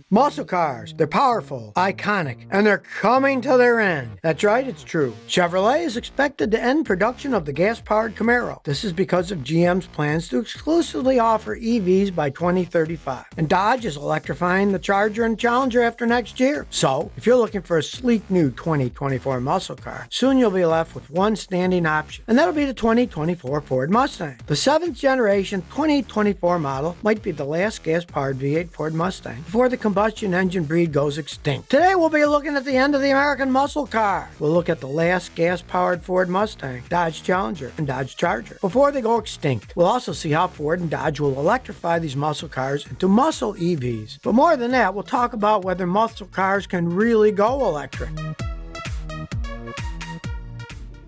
Muscle cars. They're powerful, iconic, and they're coming to their end. That's right, it's true. Chevrolet is expected to end production of the gas-powered Camaro. This is because of GM's plans to exclusively offer EVs by 2035. And Dodge is electrifying the Charger and Challenger after next year. So, if you're looking for a sleek new 2024 muscle car, soon you'll be left with one standing option, and that'll be the 2024 Ford Mustang. The 7th generation 2024 model might be the last gas-powered V8 Ford Mustang before the combustion engine breed goes extinct. Today we'll be looking at the end of the American muscle car. We'll look at the last gas-powered Ford Mustang, Dodge Challenger, and Dodge Charger before they go extinct. We'll also see how Ford and Dodge will electrify these muscle cars into muscle EVs. But more than that, we'll talk about whether muscle cars can really go electric.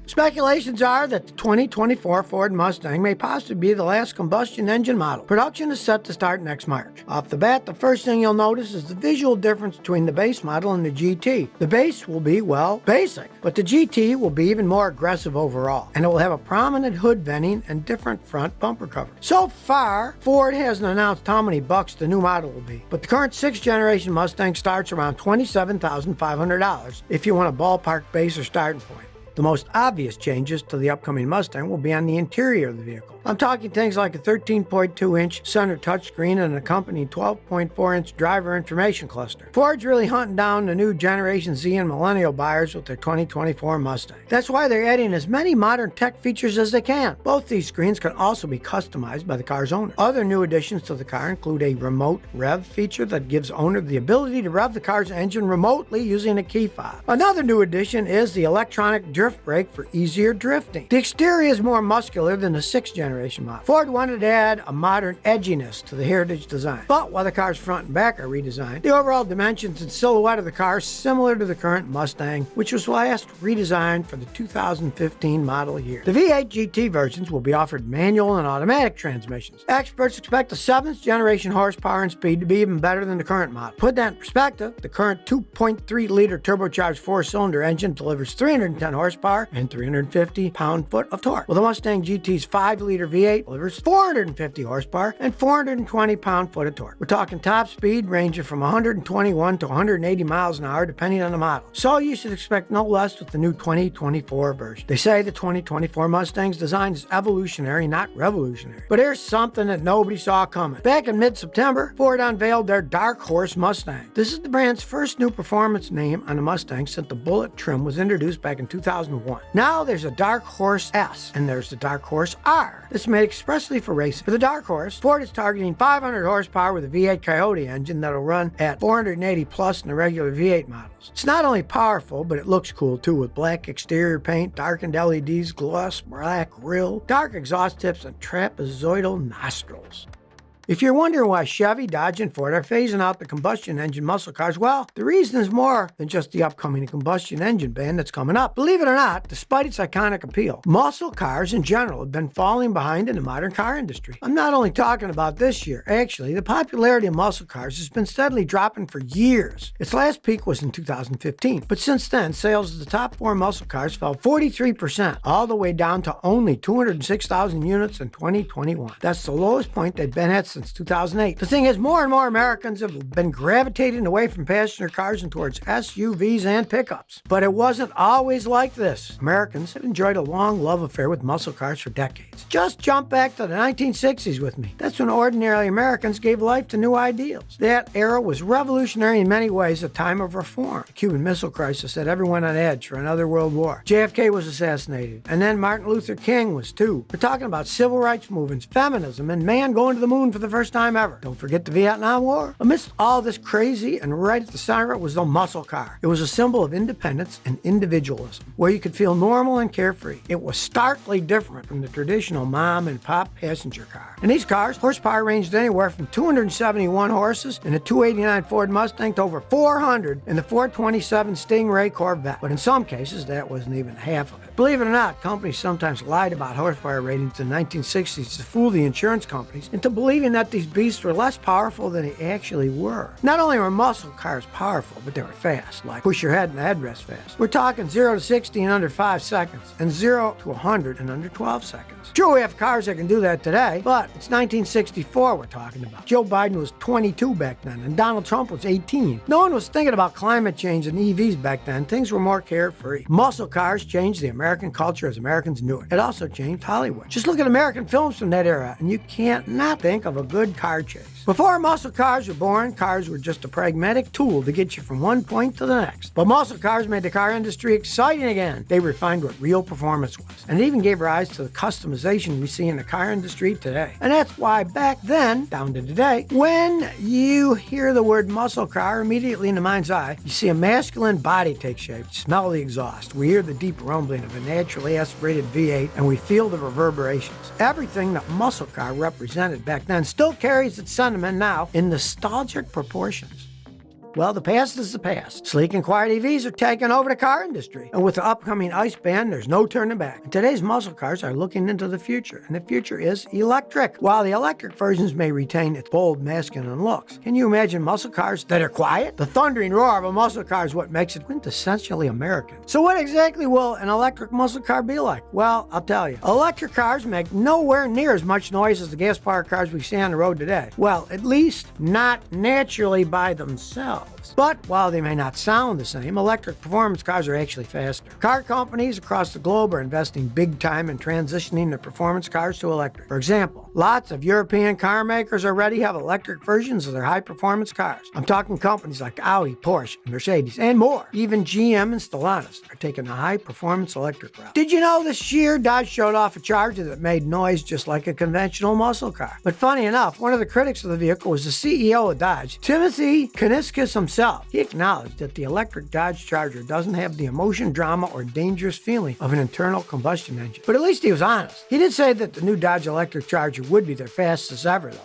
Speculations are that the 2024 Ford Mustang may possibly be the last combustion engine model. Production is set to start next March. Off the bat, the first thing you'll notice is the visual difference between the base model and the GT. The base will be, well, basic, but the GT will be even more aggressive overall, and it will have a prominent hood venting and different front bumper cover. So far, Ford hasn't announced how many bucks the new model will be, but the current 6th generation Mustang starts around $27,500 if you want a ballpark base or starting point. The most obvious changes to the upcoming Mustang will be on the interior of the vehicle. I'm talking things like a 13.2-inch center touchscreen and an accompanying 12.4-inch driver information cluster. Ford's really hunting down the new Generation Z and millennial buyers with their 2024 Mustang. That's why they're adding as many modern tech features as they can. Both these screens can also be customized by the car's owner. Other new additions to the car include a remote rev feature that gives owner the ability to rev the car's engine remotely using a key fob. Another new addition is the electronic drift brake for easier drifting. The exterior is more muscular than the 6th generation model. Ford wanted to add a modern edginess to the heritage design. But while the car's front and back are redesigned, the overall dimensions and silhouette of the car is similar to the current Mustang, which was last redesigned for the 2015 model year. The V8 GT versions will be offered manual and automatic transmissions. Experts expect the 7th generation horsepower and speed to be even better than the current model. Put that in perspective, the current 2.3-liter turbocharged 4-cylinder engine delivers 310 horsepower and 350 pound-foot of torque, while the Mustang GT's 5-liter V8 delivers 450 horsepower and 420 pound-foot of torque. We're talking top speed ranging from 121 to 180 miles an hour depending on the model. So you should expect no less with the new 2024 version. They say the 2024 Mustang's design is evolutionary, not revolutionary. But here's something that nobody saw coming. Back in mid-September, Ford unveiled their Dark Horse Mustang. This is the brand's first new performance name on a Mustang since the Bullet trim was introduced back in 2001. Now there's a Dark Horse S and there's the Dark Horse R. It's made expressly for racing. For the Dark Horse, Ford is targeting 500 horsepower with a V8 Coyote engine that'll run at 480 plus in the regular V8 models. It's not only powerful, but it looks cool too, with black exterior paint, darkened LEDs, gloss black grille, dark exhaust tips, and trapezoidal nostrils. If you're wondering why Chevy, Dodge, and Ford are phasing out the combustion engine muscle cars, well, the reason is more than just the upcoming combustion engine ban that's coming up. Believe it or not, despite its iconic appeal, muscle cars in general have been falling behind in the modern car industry. I'm not only talking about this year. Actually, the popularity of muscle cars has been steadily dropping for years. Its last peak was in 2015, but since then, sales of the top 4 muscle cars fell 43%, all the way down to only 206,000 units in 2021. That's the lowest point they've been at since 2008. The thing is, more and more Americans have been gravitating away from passenger cars and towards SUVs and pickups. But it wasn't always like this. Americans have enjoyed a long love affair with muscle cars for decades. Just jump back to the 1960s with me. That's when ordinary Americans gave life to new ideals. That era was revolutionary in many ways, a time of reform. The Cuban Missile Crisis set everyone on edge for another world war. JFK was assassinated, and then Martin Luther King was too. We're talking about civil rights movements, feminism, and man going to the moon for the first time ever. Don't forget the Vietnam War. Amidst all this crazy, and right at the center of it was the muscle car. It was a symbol of independence and individualism, where you could feel normal and carefree. It was starkly different from the traditional mom and pop passenger car. In these cars, horsepower ranged anywhere from 271 horses in a 289 Ford Mustang to over 400 in the 427 Stingray Corvette. But in some cases, that wasn't even half of it. Believe it or not, companies sometimes lied about horsepower ratings in the 1960s to fool the insurance companies into believing believing that these beasts were less powerful than they actually were. Not only were muscle cars powerful, but they were fast, like push your head in the headrest fast. We're talking 0 to 60 in under 5 seconds, and 0 to 100 in under 12 seconds. True, we have cars that can do that today, but it's 1964 we're talking about. Joe Biden was 22 back then, and Donald Trump was 18. No one was thinking about climate change and EVs back then. Things were more carefree. Muscle cars changed the American culture as Americans knew it. It also changed Hollywood. Just look at American films from that era, and you can't not think of a good car chase. Before muscle cars were born, cars were just a pragmatic tool to get you from one point to the next. But muscle cars made the car industry exciting again. They refined what real performance was, and it even gave rise to the customization we see in the car industry today. And that's why back then, down to today, when you hear the word muscle car, immediately in the mind's eye, you see a masculine body take shape, smell the exhaust, we hear the deep rumbling of a naturally aspirated V8, and we feel the reverberations. Everything that muscle car represented back then still carries its sentiment now in nostalgic proportions. Well, the past is the past. Sleek and quiet EVs are taking over the car industry. And with the upcoming ICE ban, there's no turning back. And today's muscle cars are looking into the future, and the future is electric. While the electric versions may retain its bold masculine looks, can you imagine muscle cars that are quiet? The thundering roar of a muscle car is what makes it quintessentially American. So what exactly will an electric muscle car be like? Well, I'll tell you. Electric cars make nowhere near as much noise as the gas-powered cars we see on the road today. Well, at least not naturally by themselves. But while they may not sound the same, electric performance cars are actually faster. Car companies across the globe are investing big time in transitioning their performance cars to electric. For example, lots of European car makers already have electric versions of their high-performance cars. I'm talking companies like Audi, Porsche, Mercedes, and more. Even GM and Stellantis are taking a high-performance electric route. Did you know this year Dodge showed off a Charger that made noise just like a conventional muscle car? But funny enough, one of the critics of the vehicle was the CEO of Dodge, Timothy Kuniskis himself. He acknowledged that the electric Dodge Charger doesn't have the emotion, drama, or dangerous feeling of an internal combustion engine. But at least he was honest. He did say that the new Dodge electric Charger would be their fastest ever, though.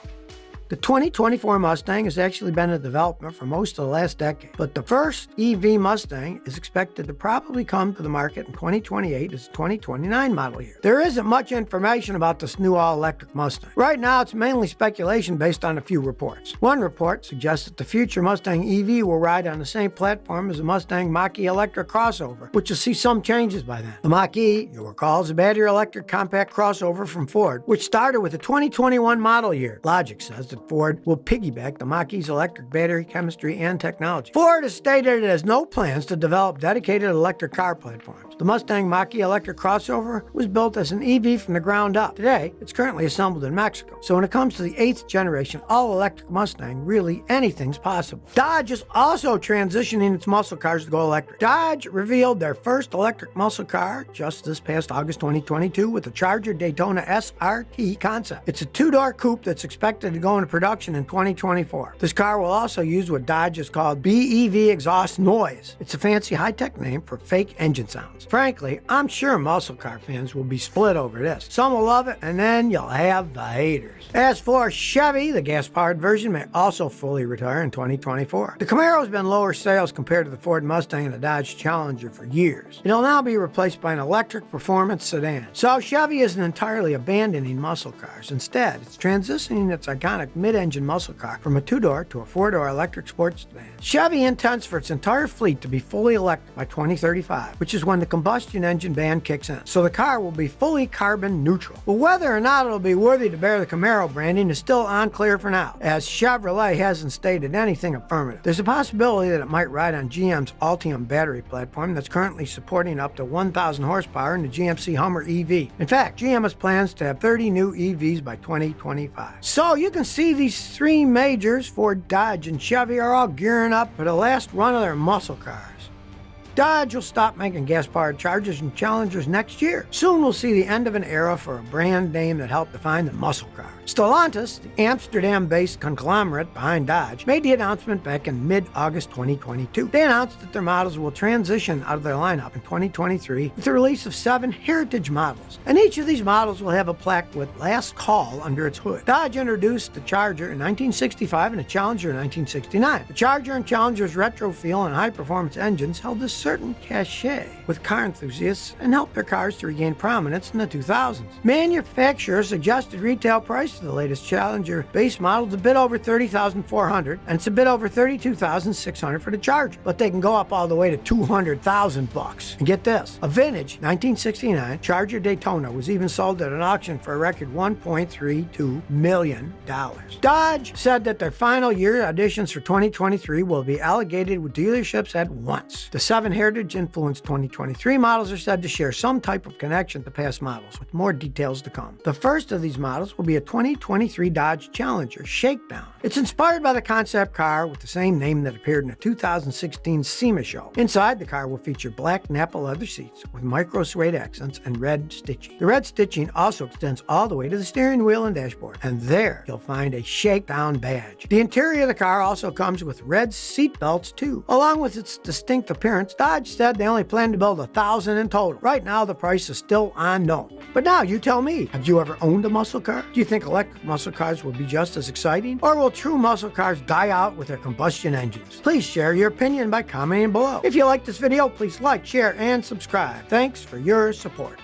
The 2024 Mustang has actually been in development for most of the last decade, but the first EV Mustang is expected to probably come to the market in 2028 as a 2029 model year. There isn't much information about this new all-electric Mustang. Right now, it's mainly speculation based on a few reports. One report suggests that the future Mustang EV will ride on the same platform as the Mustang Mach-E electric crossover, which will see some changes by then. The Mach-E, you'll recall, is a battery electric compact crossover from Ford, which started with the 2021 model year. Logic says that Ford will piggyback the Mach-E's electric battery chemistry and technology. Ford has stated it has no plans to develop dedicated electric car platforms. The Mustang Mach-E electric crossover was built as an EV from the ground up. Today, it's currently assembled in Mexico. So when it comes to the 8th generation all-electric Mustang, really anything's possible. Dodge is also transitioning its muscle cars to go electric. Dodge revealed their first electric muscle car just this past August 2022 with the Charger Daytona SRT concept. It's a two-door coupe that's expected to go into production in 2024. This car will also use what Dodge has called BEV exhaust noise. It's a fancy high-tech name for fake engine sounds. Frankly, I'm sure muscle car fans will be split over this. Some will love it, and then you'll have the haters. As for Chevy, the gas-powered version may also fully retire in 2024. The Camaro has been lower sales compared to the Ford Mustang and the Dodge Challenger for years. It'll now be replaced by an electric performance sedan. So Chevy isn't entirely abandoning muscle cars. Instead, it's transitioning its iconic mid-engine muscle car from a two-door to a four-door electric sports sedan. Chevy intends for its entire fleet to be fully electric by 2035, which is when the combustion engine ban kicks in. So the car will be fully carbon neutral. But whether or not it'll be worthy to bear the Camaro branding is still unclear for now, as Chevrolet hasn't stated anything affirmative. There's a possibility that it might ride on GM's Ultium battery platform that's currently supporting up to 1,000 horsepower in the GMC Hummer EV. In fact, GM has plans to have 30 new EVs by 2025. So you can see these three majors, Ford, Dodge, and Chevy, are all gearing up for the last run of their muscle cars. Dodge will stop making gas-powered Chargers and Challengers next year. Soon we'll see the end of an era for a brand name that helped define the muscle car. Stellantis, the Amsterdam-based conglomerate behind Dodge, made the announcement back in mid-August 2022. They announced that their models will transition out of their lineup in 2023 with the release of 7 heritage models. And each of these models will have a plaque with Last Call under its hood. Dodge introduced the Charger in 1965 and the Challenger in 1969. The Charger and Challenger's retro feel and high-performance engines held this certain cachet with car enthusiasts and helped their cars to regain prominence in the 2000s. Manufacturers suggested retail price of the latest Challenger base model is a bit over $30,400 and it's a bit over $32,600 for the Charger, but they can go up all the way to $200,000. And get this, a vintage 1969 Charger Daytona was even sold at an auction for a record $1.32 million. Dodge said that their final year additions for 2023 will be allocated with dealerships at once. The 7 Heritage-influenced 2023 models are said to share some type of connection to past models, with more details to come. The first of these models will be a 2023 Dodge Challenger Shakedown. It's inspired by the concept car with the same name that appeared in the 2016 SEMA show. Inside, the car will feature black Nappa leather seats with micro suede accents and red stitching. The red stitching also extends all the way to the steering wheel and dashboard, and there you'll find a Shakedown badge. The interior of the car also comes with red seat belts too. Along with its distinct appearance, Dodge said they only plan to build 1,000 in total. Right now, the price is still unknown. But now, you tell me, have you ever owned a muscle car? Do you think electric muscle cars will be just as exciting? Or will true muscle cars die out with their combustion engines? Please share your opinion by commenting below. If you like this video, please like, share, and subscribe. Thanks for your support.